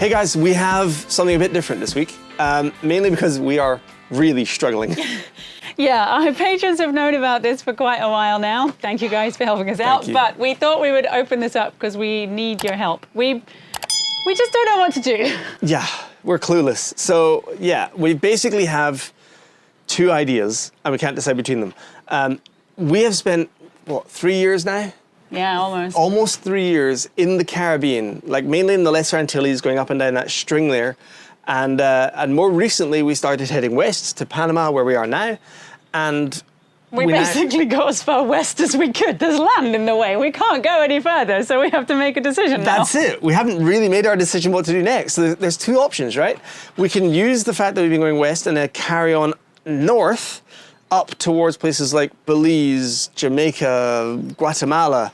Hey guys, we have something a bit different this week, mainly because we are really struggling. Yeah, our patrons have known about this for quite a while now. Thank you guys for helping us out. But we thought we would open this up because we need your help. We just don't know what to do. Yeah, we're clueless. So yeah, we basically have two ideas and we can't decide between them. We have spent, what, 3 years now? Yeah, almost. Almost 3 years in the Caribbean, like mainly in the Lesser Antilles, going up and down that string there. And more recently, we started heading west to Panama, where we are now. And we basically got as far west as we could. There's land in the way. We can't go any further, so we have to make a decision now. That's it. We haven't really made our decision what to do next. So there's two options, right? We can use the fact that we've been going west and then carry on north up towards places like Belize, Jamaica, Guatemala.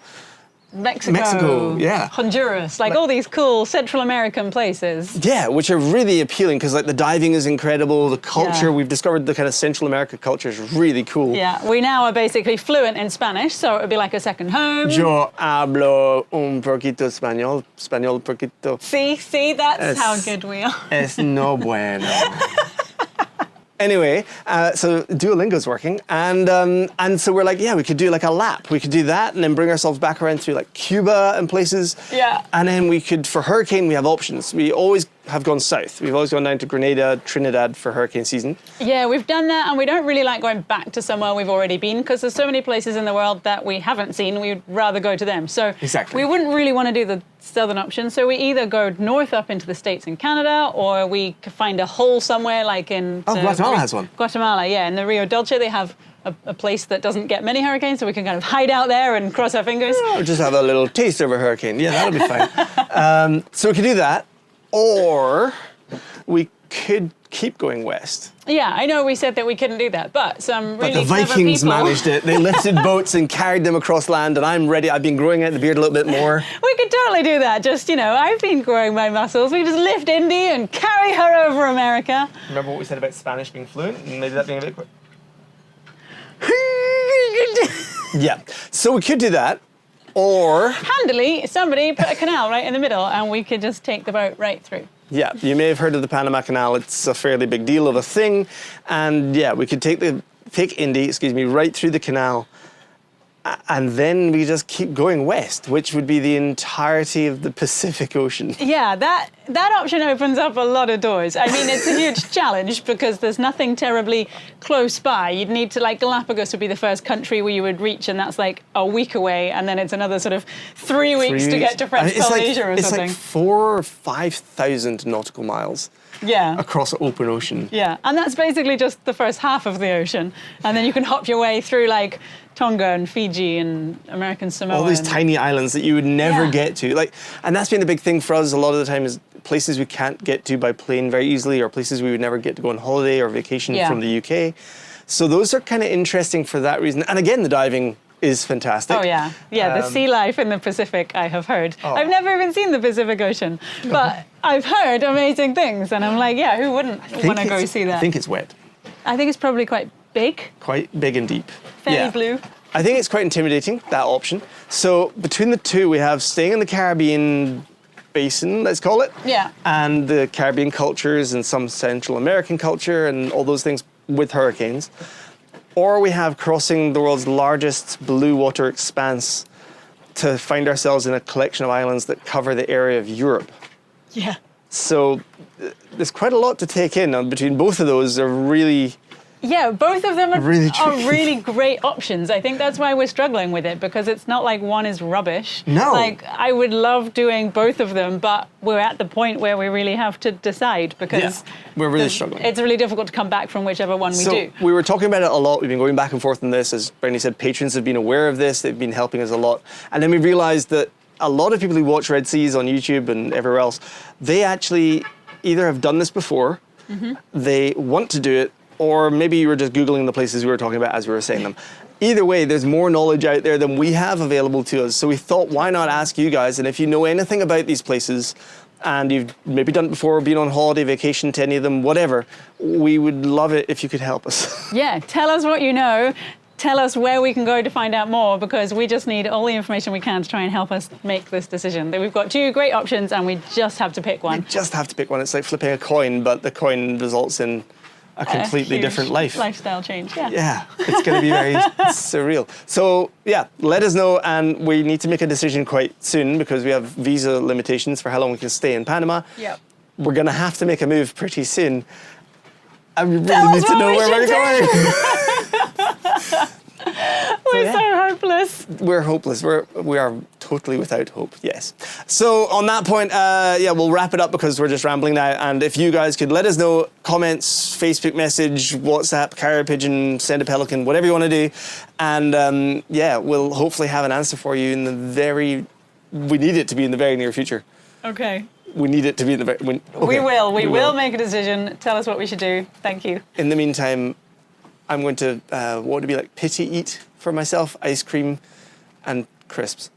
Mexico, yeah. Honduras, like all these cool Central American places. Yeah, which are really appealing because like the diving is incredible, the culture, Yeah. we've discovered the kind of Central America culture is really cool. Yeah, we now are basically fluent in Spanish, so it would be like a second home. Yo hablo un poquito español, español poquito. See, that's how good we are. Es no bueno. Anyway, so Duolingo's working, and so we're like, yeah, we could do like a lap. We could do that, and then bring ourselves back around through like Cuba and places. Yeah. And then we could, for hurricane, we have options. We always have gone south. We've always gone down to Grenada, Trinidad for hurricane season. Yeah, we've done that, and we don't really like going back to somewhere we've already been because there's so many places in the world that we haven't seen. We'd rather go to them. So Exactly. we wouldn't really want to do the southern option. So we either go north up into the States and Canada, or we could find a hole somewhere like in... Guatemala has one. Guatemala, yeah. In the Rio Dulce, they have a place that doesn't get many hurricanes, so we can kind of hide out there and cross our fingers. Or just have a little taste of a hurricane. Yeah, that'll be fine. So we could do that, or we could keep going west. Yeah, I know we said that we couldn't do that, but some really But the clever Vikings people... managed it. They lifted boats and carried them across land, and I'm ready. I've been growing out the beard a little bit more. We could totally do that. Just, I've been growing my muscles. We could just lift Indy and carry her over America. Remember what we said about Spanish being fluent and maybe that being a bit quick? Yeah, so we could do that, or... Handily, somebody put a canal right in the middle and we could just take the boat right through. Yeah, you may have heard of the Panama Canal. It's a fairly big deal of a thing. And yeah, we could take Indy, right through the canal. And then we just keep going west, which would be the entirety of the Pacific Ocean. Yeah, that option opens up a lot of doors. I mean, it's a huge challenge because there's nothing terribly close by. You'd need to, like, Galapagos would be the first country where you would reach, and that's like a week away, and then it's another sort of 3 weeks to get to French Polynesia or something. It's like 4,000 or 5,000 nautical miles. Yeah. Across open ocean. Yeah, and that's basically just the first half of the ocean. And then you can hop your way through like Tonga and Fiji and American Samoa. All these tiny islands that you would never get to. And that's been the big thing for us a lot of the time is places we can't get to by plane very easily, or places we would never get to go on holiday or vacation from the UK. So those are kind of interesting for that reason. And again, the diving is fantastic. Oh, yeah. Yeah, the sea life in the Pacific, I have heard. Oh. I've never even seen the Pacific Ocean, but I've heard amazing things. And I'm like, yeah, who wouldn't want to go see that? I think it's wet. I think it's probably quite big. Quite big and deep. Fairly blue. I think it's quite intimidating, that option. So between the two, we have staying in the Caribbean basin, let's call it. Yeah. And the Caribbean cultures and some Central American culture and all those things with hurricanes. Or we have crossing the world's largest blue water expanse to find ourselves in a collection of islands that cover the area of Europe. Yeah. So there's quite a lot to take in. Between both of those are really... Yeah, both of them are Really really great options. I think that's why we're struggling with it, because it's not like one is rubbish. No. Like, I would love doing both of them, but we're at the point where we really have to decide because we're really struggling. It's really difficult to come back from whichever one we do. We were talking about it a lot. We've been going back and forth on this. As Bernie said, patrons have been aware of this. They've been helping us a lot. And then we realized that a lot of people who watch Red Seas on YouTube and everywhere else, they actually either have done this before, they want to do it, or maybe you were just Googling the places we were talking about as we were saying them. Either way, there's more knowledge out there than we have available to us. So we thought, why not ask you guys? And if you know anything about these places, and you've maybe done it before, been on holiday, vacation to any of them, whatever, we would love it if you could help us. Yeah, tell us what you know. tell us where we can go to find out more, because we just need all the information we can to try and help us make this decision. We've got 2 great options and we just have to pick one. You just have to pick one. It's like flipping a coin, but the coin results in a completely huge different life. Lifestyle change, yeah. Yeah, it's going to be very surreal. So, yeah, let us know, and we need to make a decision quite soon because we have visa limitations for how long we can stay in Panama. Yep. We're going to have to make a move pretty soon. And we really need to know where we're going. We're so hopeless. We're hopeless. We are totally without hope, yes. So on that point, yeah, we'll wrap it up because we're just rambling now. And if you guys could let us know, comments, Facebook message, WhatsApp, carrier pigeon, send a pelican, whatever you want to do. And yeah, we'll hopefully have an answer for you in the we need it to be in the very near future. Okay. We need it to be in the very... We will make a decision. Tell us what we should do. Thank you. In the meantime, I'm going to, what would it be like, pity eat for myself, ice cream and crisps.